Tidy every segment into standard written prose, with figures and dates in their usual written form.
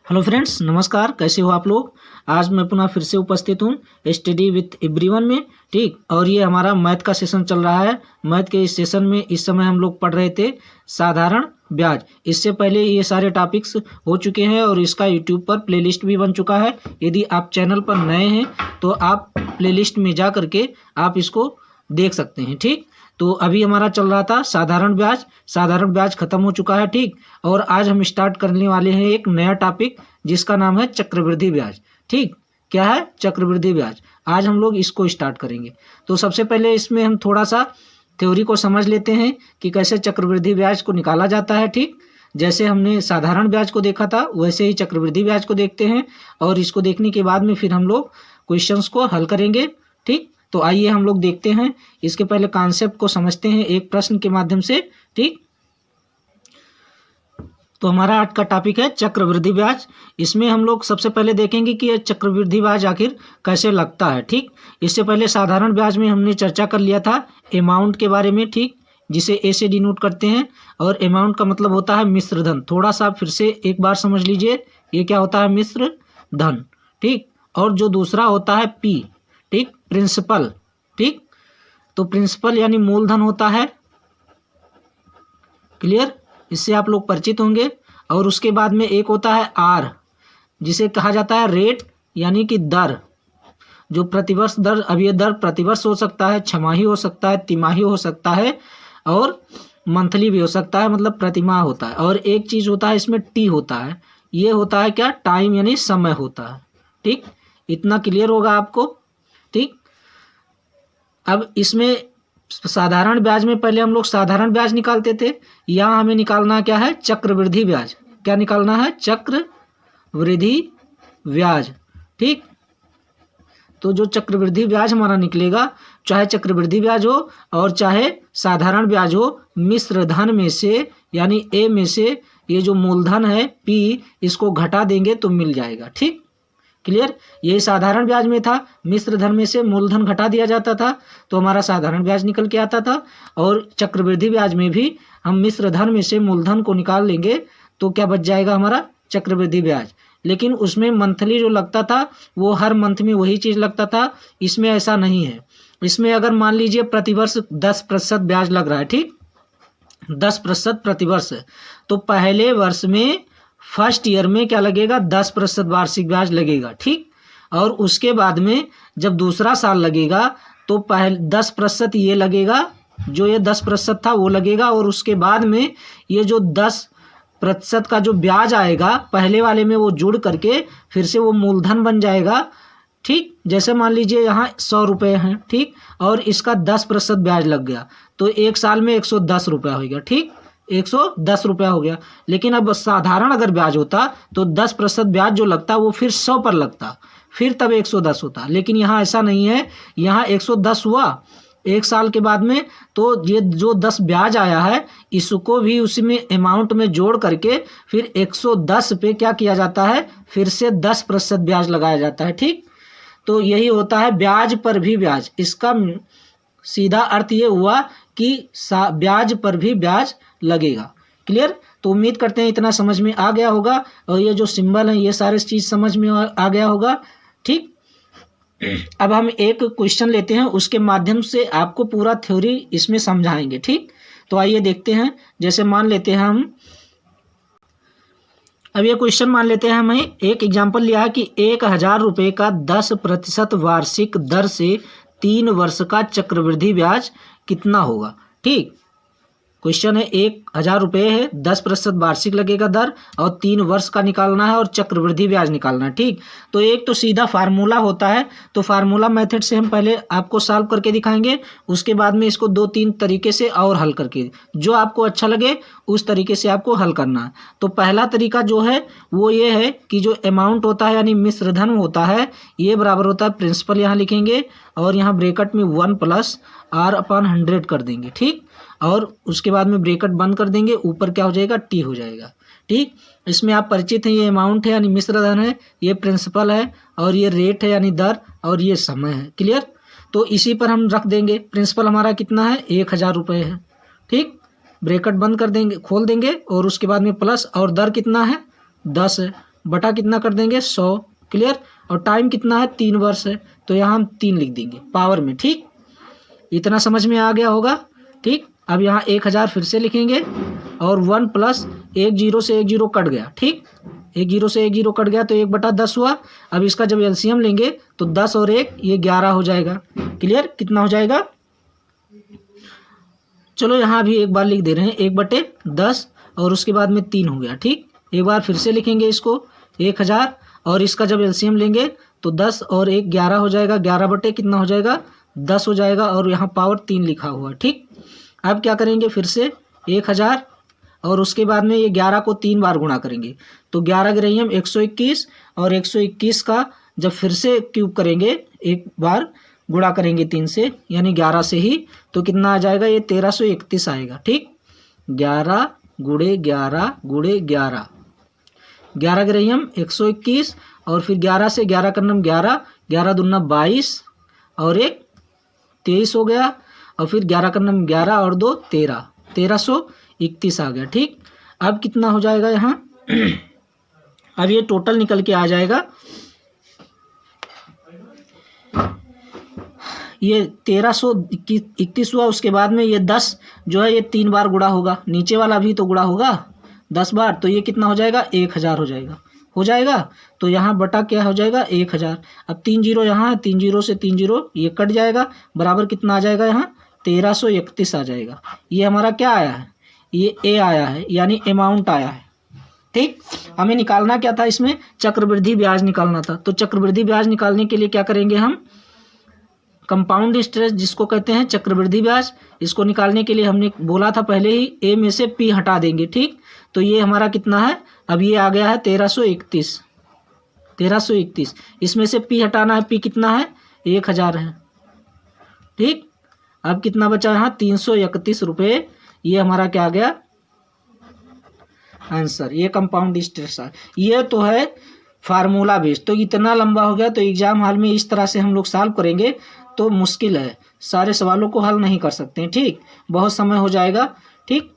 Hello friends, नमस्कार। कैसे हो आप लोग। आज मैं पुनः फिर से उपस्थित हूँ स्टडी विथ एवरीवन में। ठीक, और ये हमारा मैथ का सेशन चल रहा है। मैथ के इस सेशन में इस समय हम लोग पढ़ रहे थे साधारण ब्याज। इससे पहले ये सारे टॉपिक्स हो चुके हैं और इसका यूट्यूब पर प्लेलिस्ट भी बन चुका है। यदि आप चैनल पर नए हैं तो आप प्लेलिस्ट में जा करके आप इसको देख सकते हैं। ठीक, तो अभी हमारा चल रहा था साधारण ब्याज। साधारण ब्याज खत्म हो चुका है। ठीक, और आज हम स्टार्ट करने वाले हैं एक नया टॉपिक जिसका नाम है चक्रवृद्धि ब्याज। ठीक, क्या है चक्रवृद्धि ब्याज। आज हम लोग इसको स्टार्ट करेंगे। तो सबसे पहले इसमें हम थोड़ा सा थ्योरी को समझ लेते हैं कि कैसे चक्रवृद्धि ब्याज को निकाला जाता है। ठीक, जैसे हमने साधारण ब्याज को देखा था वैसे ही चक्रवृद्धि ब्याज को देखते हैं और इसको देखने के बाद में फिर हम लोग क्वेश्चंस को हल करेंगे। ठीक, तो आइए हम लोग देखते हैं। इसके पहले कॉन्सेप्ट को समझते हैं एक प्रश्न के माध्यम से। ठीक, तो हमारा आज का टॉपिक है चक्रवृद्धि ब्याज। इसमें हम लोग सबसे पहले देखेंगे कि यह चक्रवृद्धि ब्याज आखिर कैसे लगता है। ठीक, इससे पहले साधारण ब्याज में हमने चर्चा कर लिया था अमाउंट के बारे में। ठीक, जिसे ए से डिनोट करते हैं और अमाउंट का मतलब होता है मिश्र धन। थोड़ा सा फिर से एक बार समझ लीजिए, ये क्या होता है मिश्र धन। ठीक, और जो दूसरा होता है पी, ठीक, प्रिंसिपल। ठीक, तो प्रिंसिपल यानी मूलधन होता है। क्लियर, इससे आप लोग परिचित होंगे। और उसके बाद में एक होता है आर, जिसे कहा जाता है रेट यानी कि दर, जो प्रतिवर्ष दर। अब ये दर प्रतिवर्ष हो सकता है, छमाही हो सकता है, तिमाही हो सकता है और मंथली भी हो सकता है, मतलब प्रतिमाह होता है। और एक चीज होता है इसमें टी होता है, ये होता है क्या टाइम यानी समय होता है। ठीक, इतना क्लियर होगा आपको। ठीक, अब इसमें साधारण ब्याज में पहले हम लोग साधारण ब्याज निकालते थे। यहाँ हमें निकालना क्या है चक्रवृद्धि ब्याज। क्या निकालना है चक्रवृद्धि ब्याज। ठीक, तो जो चक्रवृद्धि ब्याज हमारा निकलेगा, चाहे चक्रवृद्धि ब्याज हो और चाहे साधारण ब्याज हो, मिश्र धन में से यानी ए में से ये जो मूलधन है पी, इसको घटा देंगे तो मिल जाएगा। ठीक, क्लियर, यही साधारण ब्याज में था। मिश्र धन में से मूलधन घटा दिया जाता था तो हमारा साधारण ब्याज निकल के आता था। और चक्रवृद्धि ब्याज में भी हम मिश्र धन में से मूलधन को निकाल लेंगे तो क्या बच जाएगा हमारा चक्रवृद्धि ब्याज। लेकिन उसमें मंथली जो लगता था वो हर मंथ में वही चीज लगता था। इसमें ऐसा नहीं है। इसमें अगर मान लीजिए प्रतिवर्ष 10% ब्याज लग रहा है, ठीक, 10% प्रतिवर्ष, तो पहले वर्ष में फर्स्ट ईयर में क्या लगेगा 10% वार्षिक ब्याज लगेगा। ठीक, और उसके बाद में जब दूसरा साल लगेगा तो पहले 10% ये लगेगा, जो ये 10% था वो लगेगा। और उसके बाद में ये जो 10% का जो ब्याज आएगा पहले वाले में वो जुड़ करके फिर से वो मूलधन बन जाएगा। ठीक, जैसे मान लीजिए यहाँ 100 रुपये हैं, ठीक, और इसका 10% ब्याज लग गया तो एक साल में 110 रुपया हो गया। ठीक, 110 रुपया हो गया। लेकिन अब साधारण अगर ब्याज होता तो 10% ब्याज जो लगता वो फिर 100 पर लगता, फिर तब 110 होता। लेकिन यहाँ ऐसा नहीं है, यहाँ 110 हुआ एक साल के बाद में, तो ये जो 10 ब्याज आया है इसको भी उसी में अमाउंट में जोड़ करके फिर 110 पे क्या किया जाता है, फिर से 10% ब्याज लगाया जाता है। ठीक, तो यही होता है ब्याज पर भी ब्याज। इसका सीधा अर्थ ये हुआ कि ब्याज पर भी ब्याज लगेगा। क्लियर, तो उम्मीद करते हैं इतना समझ में आ गया होगा और ये जो सिंबल है ये सारे चीज समझ में आ गया होगा। ठीक, अब हम एक क्वेश्चन लेते हैं, उसके माध्यम से आपको पूरा थ्योरी इसमें समझाएंगे। ठीक, तो आइए देखते हैं। जैसे मान लेते हैं हम, अब ये क्वेश्चन मान लेते हैं, हमें एक एग्जांपल लिया है कि 1000 रुपये का 10% वार्षिक दर से 3 वर्ष का चक्रवृद्धि ब्याज कितना होगा। ठीक, क्वेश्चन है 1000 रुपये है, 10% वार्षिक लगेगा दर और 3 वर्ष का निकालना है और चक्रवृद्धि ब्याज निकालना है। ठीक, तो एक तो सीधा फार्मूला होता है, तो फार्मूला मेथड से हम पहले आपको सॉल्व करके दिखाएंगे। उसके बाद में इसको 2-3 तरीके से और हल करके, जो आपको अच्छा लगे उस तरीके से आपको हल करना है। तो पहला तरीका जो है वो ये है कि जो अमाउंट होता है यानी मिश्र धन होता है, ये बराबर होता है प्रिंसिपल, यहाँ लिखेंगे और यहाँ ब्रैकेट में 1 + R/100 कर देंगे। ठीक, और उसके बाद में ब्रैकेट बंद कर देंगे, ऊपर क्या हो जाएगा टी हो जाएगा। ठीक, इसमें आप परिचित हैं, ये अमाउंट है यानी मिश्र धन है, ये प्रिंसिपल है और ये रेट है यानी दर और ये समय है। क्लियर, तो इसी पर हम रख देंगे। प्रिंसिपल हमारा कितना है 1000 रुपये है। ठीक, ब्रैकेट बंद कर देंगे, खोल देंगे और उसके बाद में प्लस, और दर कितना है 10 है। बटा कितना कर देंगे 100। क्लियर। और टाइम कितना है 3 वर्ष है, तो यहाँ हम 3 लिख देंगे पावर में। ठीक, इतना समझ में आ गया होगा। ठीक, अब यहाँ 1000 फिर से लिखेंगे और 1 प्लस 1 0 से 1 0 कट गया। ठीक, 1 0 से 1 0 कट गया तो 1/10 हुआ। अब इसका जब एलसीएम लेंगे तो 10 और 1 ये 11 हो जाएगा। क्लियर, कितना हो जाएगा? चलो यहाँ भी एक बार लिख दे रहे हैं 1/10 और उसके बाद में 3 हो गया। ठीक, एक बार फिर से लिखेंगे इसको 1000 और इसका जब एलसीएम लेंगे तो 10 और 1 11 हो जाएगा। 11 कितना हो जाएगा 10 हो जाएगा और यहाँ पावर 3 लिखा हुआ। ठीक, अब क्या करेंगे फिर से 1000 और उसके बाद में ये 11 को 3 बार गुणा करेंगे तो 11 गिरही हम 121 और 121 का जब फिर से क्यूब करेंगे एक बार गुणा करेंगे 3 से यानी 11 से ही तो कितना आ जाएगा ये 1331 आएगा। ठीक, 11 गुणे 11 गुणे 11, 11 गिरही हम 121 और फिर 11 से 11 करना 11, 11 दूना 22 और 1 23 हो गया और फिर 11 करना 11 और 2 13, 1331 आ गया। ठीक, अब कितना हो जाएगा यहाँ अब ये टोटल निकल के आ जाएगा ये 1331 हुआ। उसके बाद में ये 10 जो है ये 3 बार गुणा होगा, नीचे वाला भी तो गुणा होगा 10 बार, तो ये कितना हो जाएगा 1000 हो जाएगा। तो यहाँ बटा क्या हो जाएगा 1000। अब 3 0 यहाँ है, 3 0 से 3 0 ये कट जाएगा, बराबर कितना आ जाएगा यहाँ 1331 आ जाएगा। ये हमारा क्या आया है, ये ए आया है यानी अमाउंट आया है। ठीक, हमें निकालना क्या था इसमें, चक्रवृद्धि ब्याज निकालना था। तो चक्रवृद्धि ब्याज निकालने के लिए क्या करेंगे हम, कंपाउंड इंटरेस्ट जिसको कहते हैं चक्रवृद्धि ब्याज, इसको निकालने के लिए हमने बोला था पहले ही ए में से पी हटा देंगे। ठीक, तो ये हमारा कितना है, अब ये आ गया है 1331। इसमें से पी हटाना है, पी कितना है 1000 है। ठीक, अब कितना बचा यहाँ 331 रुपये, ये हमारा क्या आ गया आंसर। ये कंपाउंड इंटरेस्ट है। ये तो है फार्मूला बेस्ड, तो इतना लंबा हो गया तो एग्जाम हॉल में इस तरह से हम लोग सॉल्व करेंगे तो मुश्किल है, सारे सवालों को हल नहीं कर सकते हैं। ठीक, बहुत समय हो जाएगा। ठीक,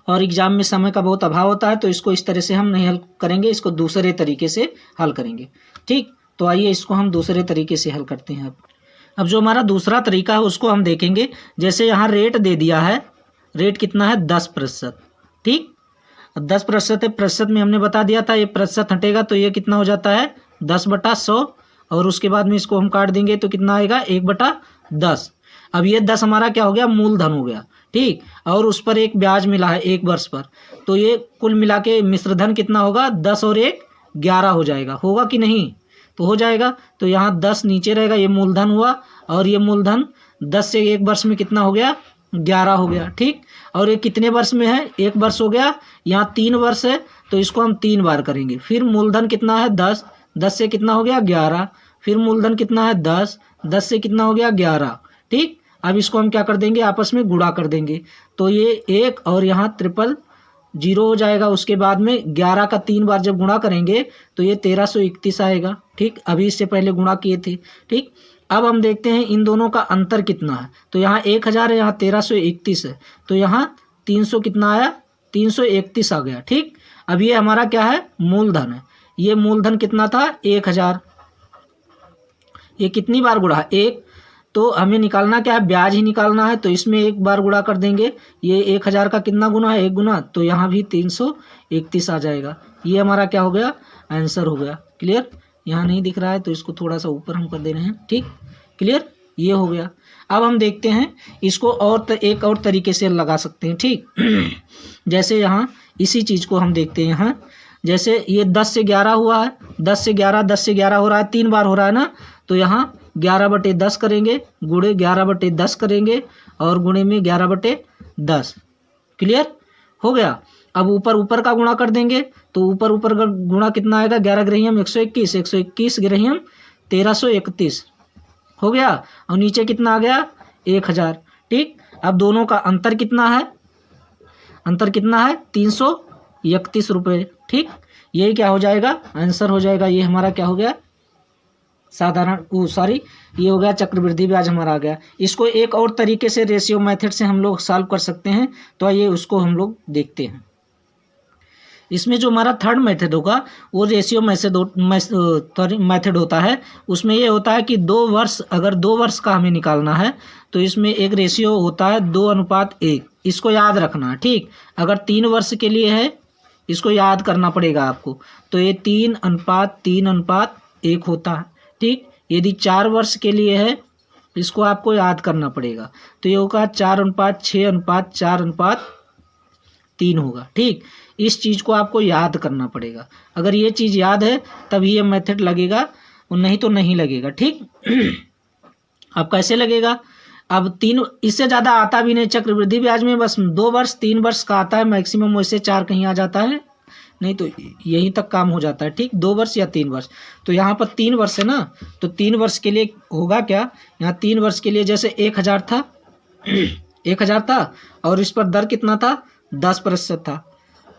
और एग्जाम में समय का बहुत अभाव होता है तो इसको इस तरह से हम नहीं हल करेंगे, इसको दूसरे तरीके से हल करेंगे। ठीक, तो आइए इसको हम दूसरे तरीके से हल करते हैं। अब जो हमारा दूसरा तरीका है उसको हम देखेंगे। जैसे यहाँ रेट दे दिया है, रेट कितना है 10%। ठीक, 10% है, प्रतिशत में हमने बता दिया था ये प्रतिशत हटेगा तो ये कितना हो जाता है 10/100 और उसके बाद में इसको हम काट देंगे तो कितना आएगा 1/10। अब ये 10 हमारा क्या हो गया मूलधन हो गया। ठीक, और उस पर एक ब्याज मिला है 1 वर्ष पर, तो ये कुल मिला के मिश्रधन कितना होगा 10 और 1 11 हो जाएगा। होगा कि नहीं, तो हो जाएगा। तो यहाँ 10 नीचे रहेगा, ये मूलधन हुआ और ये मूलधन 10 से 1 वर्ष में कितना हो गया 11 हो गया। ठीक, और ये कितने वर्ष में है 1 वर्ष हो गया, यहाँ 3 वर्ष है तो इसको हम 3 बार करेंगे। फिर मूलधन कितना है 10, 10 से कितना हो गया 11, फिर मूलधन कितना है 10, 10 से कितना हो गया 11। ठीक, अब इसको हम क्या कर देंगे आपस में गुणा कर देंगे तो ये 1 और यहाँ 000 हो जाएगा। उसके बाद में 11 का 3 बार जब गुणा करेंगे तो ये 1331 आएगा। ठीक, अभी इससे पहले गुणा किए थे। ठीक, अब हम देखते हैं इन दोनों का अंतर कितना है। तो यहाँ 1000 है, यहाँ 1331 है, तो यहाँ 300 कितना आया 331 आ गया। ठीक, अब ये हमारा क्या है मूलधन है। ये मूलधन कितना था 1000, ये कितनी बार गुणा है 1, तो हमें निकालना क्या है ब्याज ही निकालना है, तो इसमें 1 बार गुणा कर देंगे। ये 1000 का कितना गुना है 1 गुना, तो यहाँ भी 331 आ जाएगा। ये हमारा क्या हो गया आंसर हो गया। क्लियर, यहाँ नहीं दिख रहा है तो इसको थोड़ा सा ऊपर हम कर दे रहे हैं। ठीक, क्लियर, ये हो गया। अब हम देखते हैं इसको और एक और तरीके से लगा सकते हैं। ठीक, जैसे यहाँ इसी चीज़ को हम देखते हैं। यहाँ जैसे ये 10 से 11 हुआ है, 10 से 11 हो रहा है, 3 बार हो रहा है ना, तो यहाँ 11/10 करेंगे, गुणे 11/10 करेंगे और गुणे में 11/10। क्लियर हो गया। अब ऊपर का गुणा कर देंगे तो ऊपर का गुणा कितना आएगा 11 ग्रहियम 121, 121 ग्रहियम 1331 हो गया और नीचे कितना आ गया 1000। ठीक, अब दोनों का अंतर कितना है, अंतर कितना है 331 रुपये। ठीक, यही क्या हो जाएगा आंसर हो जाएगा। ये हमारा क्या हो गया ये हो गया चक्रवृद्धि ब्याज हमारा आ गया। इसको एक और तरीके से रेशियो मेथड से हम लोग सॉल्व कर सकते हैं, तो आइए उसको हम लोग देखते हैं। इसमें जो हमारा थर्ड मेथड होगा वो रेशियो मेथड होता है। उसमें ये होता है कि 2 वर्ष, अगर 2 वर्ष का हमें निकालना है तो इसमें एक रेशियो होता है 2:1। इसको याद रखना है, ठीक। अगर 3 वर्ष के लिए है, इसको याद करना पड़ेगा आपको, तो ये 3:3:1 होता है, ठीक। यदि 4 वर्ष के लिए है, इसको आपको याद करना पड़ेगा, तो ये होगा 4:6:4:3 होगा, ठीक। इस चीज़ को आपको याद करना पड़ेगा। अगर ये चीज़ याद है तभी ये मेथड लगेगा, और नहीं तो नहीं लगेगा, ठीक। अब कैसे लगेगा? अब 3, इससे ज़्यादा आता भी नहीं चक्रवृद्धि ब्याज में, बस 2 वर्ष 3 वर्ष का आता है मैक्सिमम, वैसे 4 कहीं आ जाता है, नहीं तो यहीं तक काम हो जाता है, ठीक। 2 वर्ष या 3 वर्ष, तो यहाँ पर 3 वर्ष है ना, तो 3 वर्ष के लिए होगा क्या, यहाँ 3 वर्ष के लिए जैसे 1000 था 1000 था, और इस पर दर कितना था, 10% था,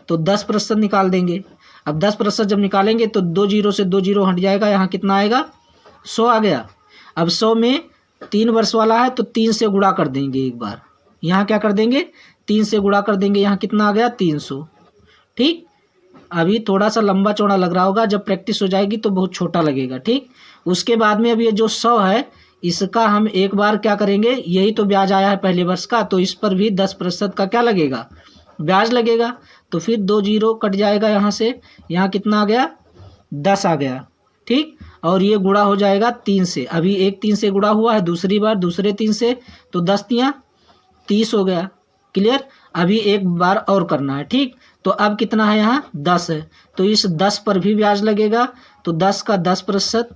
तो 10% निकाल देंगे। अब 10% जब निकालेंगे तो 2 जीरो से 2 जीरो हट जाएगा, यहाँ कितना आएगा, 100 आ गया। अब 100 में 3 वर्ष वाला है तो 3 से गुणा कर देंगे एक बार, यहाँ क्या कर देंगे, 3 से गुणा कर देंगे, यहाँ कितना आ गया, 300, ठीक। अभी थोड़ा सा लंबा चौड़ा लग रहा होगा, जब प्रैक्टिस हो जाएगी तो बहुत छोटा लगेगा, ठीक। उसके बाद में अब ये जो 100 है, इसका हम एक बार क्या करेंगे, यही तो ब्याज आया है पहले वर्ष का, तो इस पर भी 10% का क्या लगेगा, ब्याज लगेगा। तो फिर 2 जीरो कट जाएगा यहाँ से, यहाँ कितना आ गया, 10 आ गया, ठीक। और ये गुणा हो जाएगा 3 से, अभी एक 3 से गुणा हुआ है, दूसरी बार दूसरे 3 से, तो 10 तियाँ 30 हो गया, क्लियर। अभी एक बार और करना है, ठीक। तो अब कितना है, यहाँ 10 है, तो इस 10 पर भी ब्याज लगेगा, तो 10 का 10%,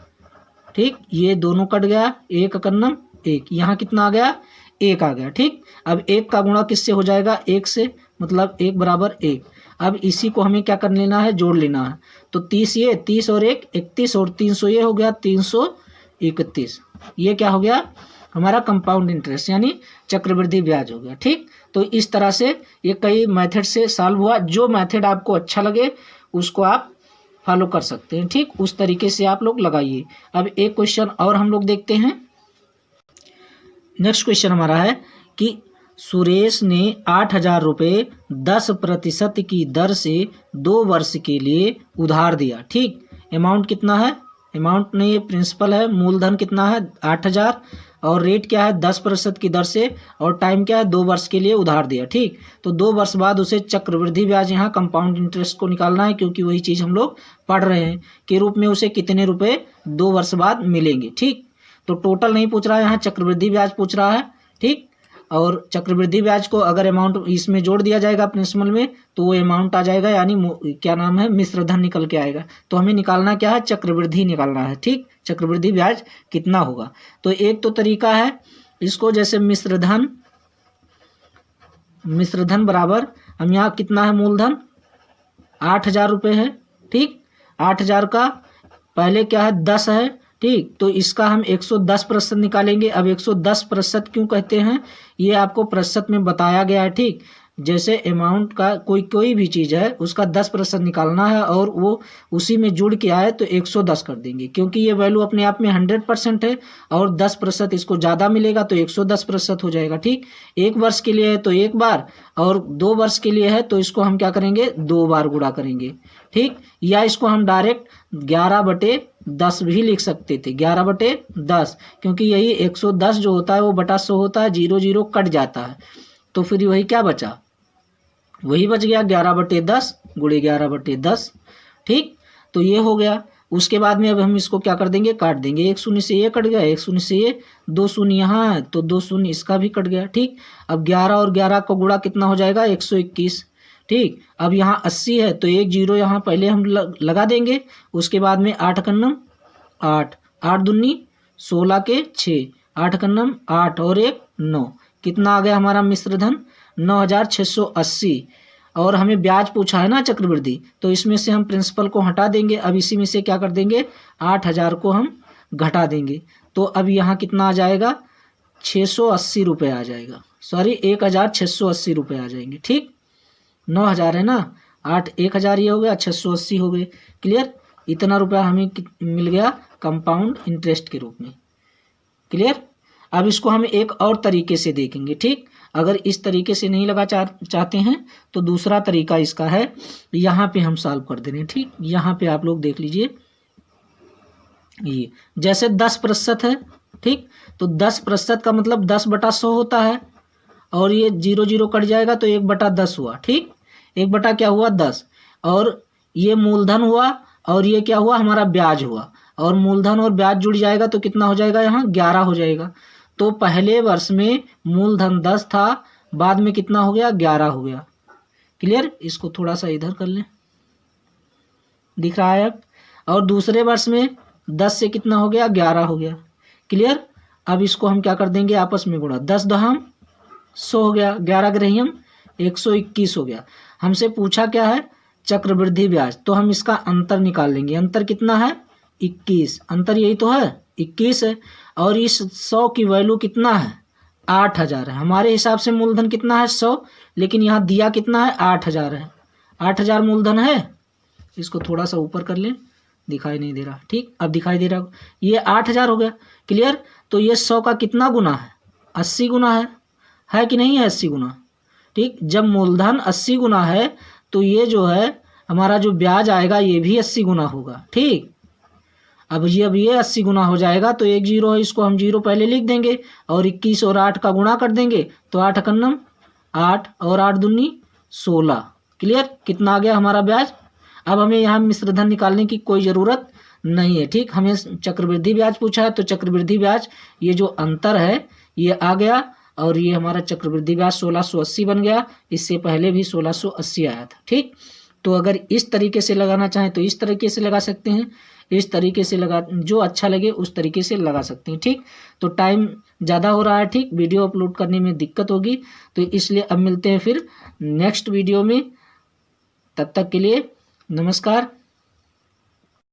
ठीक। ये दोनों कट गया, 1 यहाँ कितना आ गया, 1 आ गया, ठीक। अब 1 का गुणा किससे हो जाएगा, 1 से, मतलब 1 बराबर 1। अब इसी को हमें क्या कर लेना है, जोड़ लेना है, तो 30 ये 30 और 1 31 और 300 ये हो गया 331। ये क्या हो गया, हमारा कंपाउंड इंटरेस्ट यानी चक्रवृद्धि ब्याज हो गया, ठीक। तो इस तरह से ये कई मेथड से सॉल्व हुआ, जो मेथड आपको अच्छा लगे उसको आप फॉलो कर सकते हैं, ठीक। उस तरीके से आप लोग लगाइए। अब एक क्वेश्चन और हम लोग देखते हैं। नेक्स्ट क्वेश्चन हमारा है कि सुरेश ने 8,000 रुपये 10% की दर से 2 वर्ष के लिए उधार दिया, ठीक। अमाउंट कितना है, अमाउंट नहीं, ये प्रिंसिपल है, मूलधन कितना है 8,000, और रेट क्या है 10% की दर से, और टाइम क्या है 2 वर्ष के लिए उधार दिया, ठीक। तो 2 वर्ष बाद उसे चक्रवृद्धि ब्याज, यहाँ कंपाउंड इंटरेस्ट को निकालना है, क्योंकि वही चीज़ हम लोग पढ़ रहे हैं, के रूप में उसे कितने रुपए 2 वर्ष बाद मिलेंगे, ठीक। तो टोटल नहीं पूछ रहा है, यहाँ चक्रवृद्धि ब्याज पूछ रहा है, ठीक। और चक्रवृद्धि ब्याज को अगर अमाउंट इसमें जोड़ दिया जाएगा प्रिंसिपल में, तो वो अमाउंट आ जाएगा, यानी क्या नाम है, मिश्र धन निकल के आएगा। तो हमें निकालना क्या है, चक्रवृद्धि निकालना है, ठीक। चक्रवृद्धि ब्याज कितना होगा, तो एक तो तरीका है इसको, जैसे मिश्र धन बराबर, हम यहाँ कितना है मूलधन 8,000 रुपये है, ठीक। 8,000 का पहले क्या है 10 है, ठीक। तो इसका हम 110% निकालेंगे। अब 110% क्यों कहते हैं, ये आपको प्रतिशत में बताया गया है, ठीक। जैसे अमाउंट का कोई भी चीज़ है उसका 10% निकालना है, और वो उसी में जुड़ के आए तो 110 कर देंगे, क्योंकि ये वैल्यू अपने आप में 100% है, और 10% इसको ज़्यादा मिलेगा तो 110% हो जाएगा, ठीक। 1 वर्ष के लिए है तो 1 बार, और 2 वर्ष के लिए है तो इसको हम क्या करेंगे, 2 बार गुणा करेंगे, ठीक। या इसको हम डायरेक्ट 11/10 भी लिख सकते थे, 11/10, क्योंकि यही 110 जो होता है वो बटा 100 होता है, 0 0 कट जाता है, तो फिर वही क्या बचा, वही बच गया 11/10 गुणे 11/10, ठीक। तो ये हो गया। उसके बाद में अब हम इसको क्या कर देंगे, काट देंगे, 1 शून्य से ये कट गया, 1 शून्य से ये, 2 शून्य यहाँ है तो 2 शून्य इसका भी कट गया, ठीक। अब 11 और 11 का गुणा कितना हो जाएगा, 121, ठीक। अब यहाँ 80 है तो 1 जीरो यहाँ पहले हम लगा देंगे, उसके बाद में 8 कन्नम 8, 8 दूनी 16 के 6, 8 कन्नम 8 और 1 9, कितना आ गया हमारा मिश्र धन 9,680। और हमें ब्याज पूछा है ना चक्रवृद्धि, तो इसमें से हम प्रिंसिपल को हटा देंगे। अब इसी में से क्या कर देंगे, 8,000 को हम घटा देंगे, तो अब यहाँ कितना आ जाएगा 680 रुपये आ जाएगा, सॉरी 1,680 रुपये आ जाएंगे, ठीक। 9,000 है ना, 1,000 ये हो गया, 680 हो गए, क्लियर। इतना रुपया हमें मिल गया कंपाउंड इंटरेस्ट के रूप में, क्लियर। अब इसको हम एक और तरीके से देखेंगे, ठीक। अगर इस तरीके से नहीं लगा चाहते हैं तो दूसरा तरीका इसका है, यहाँ पे हम सॉल्व कर दे रहे हैं। ठीक, यहाँ पे आप लोग देख लीजिए, ये जैसे 10% है, ठीक, तो 10% का मतलब 10/100 होता है, और ये 0 0 कट जाएगा तो 1/10 हुआ। ठीक, 1 क्या हुआ 10, और ये मूलधन हुआ, और ये क्या हुआ हमारा ब्याज हुआ, और मूलधन और ब्याज जुड़ जाएगा तो कितना हो जाएगा, यहाँ 11 हो जाएगा। तो पहले वर्ष में मूलधन 10 था, बाद में कितना हो गया 11 हो गया। क्लियर, इसको थोड़ा सा इधर कर लें, दिख रहा है अब। और दूसरे वर्ष में 10 से कितना हो गया 11 हो गया। क्लियर, अब इसको हम क्या कर देंगे आपस में गुणा, 10 दहम 100 हो गया, 11 ग्रहियम 121 हो गया। हमसे पूछा क्या है, चक्रवृद्धि ब्याज, तो हम इसका अंतर निकाल लेंगे। अंतर कितना है 21, अंतर यही तो है 21 है, और इस 100 की वैल्यू कितना है 8000 है। हमारे हिसाब से मूलधन कितना है 100, लेकिन यहाँ दिया कितना है 8000 है। 8000 मूलधन है, इसको थोड़ा सा ऊपर कर लें, दिखाई नहीं दे रहा। ठीक, अब दिखाई दे रहा, ये 8000 हो गया। क्लियर, तो ये 100 का कितना गुना है 80 गुना है कि नहीं है 80 गुना। ठीक, जब मूलधन 80 गुना है तो ये जो है हमारा जो ब्याज आएगा ये भी 80 गुना होगा। ठीक, अब ये 80 गुना हो जाएगा तो 1 0 है, इसको हम 0 पहले लिख देंगे, और 21 और 8 का गुणा कर देंगे तो 8 एकन्नम 8 और 8 दूनी 16। क्लियर, कितना आ गया हमारा ब्याज। अब हमें यहाँ मिश्रधन निकालने की कोई ज़रूरत नहीं है। ठीक, हमें चक्रवृद्धि ब्याज पूछा है तो चक्रवृद्धि ब्याज ये जो अंतर है ये आ गया, और ये हमारा चक्रवृद्धि ब्याज 1680 बन गया। इससे पहले भी 1680 आया था। ठीक, तो अगर इस तरीके से लगाना चाहें तो इस तरीके से लगा सकते हैं, इस तरीके से लगा, जो अच्छा लगे उस तरीके से लगा सकते हैं। ठीक, तो टाइम ज़्यादा हो रहा है, ठीक, वीडियो अपलोड करने में दिक्कत होगी, तो इसलिए अब मिलते हैं फिर नेक्स्ट वीडियो में। तब तक के लिए नमस्कार।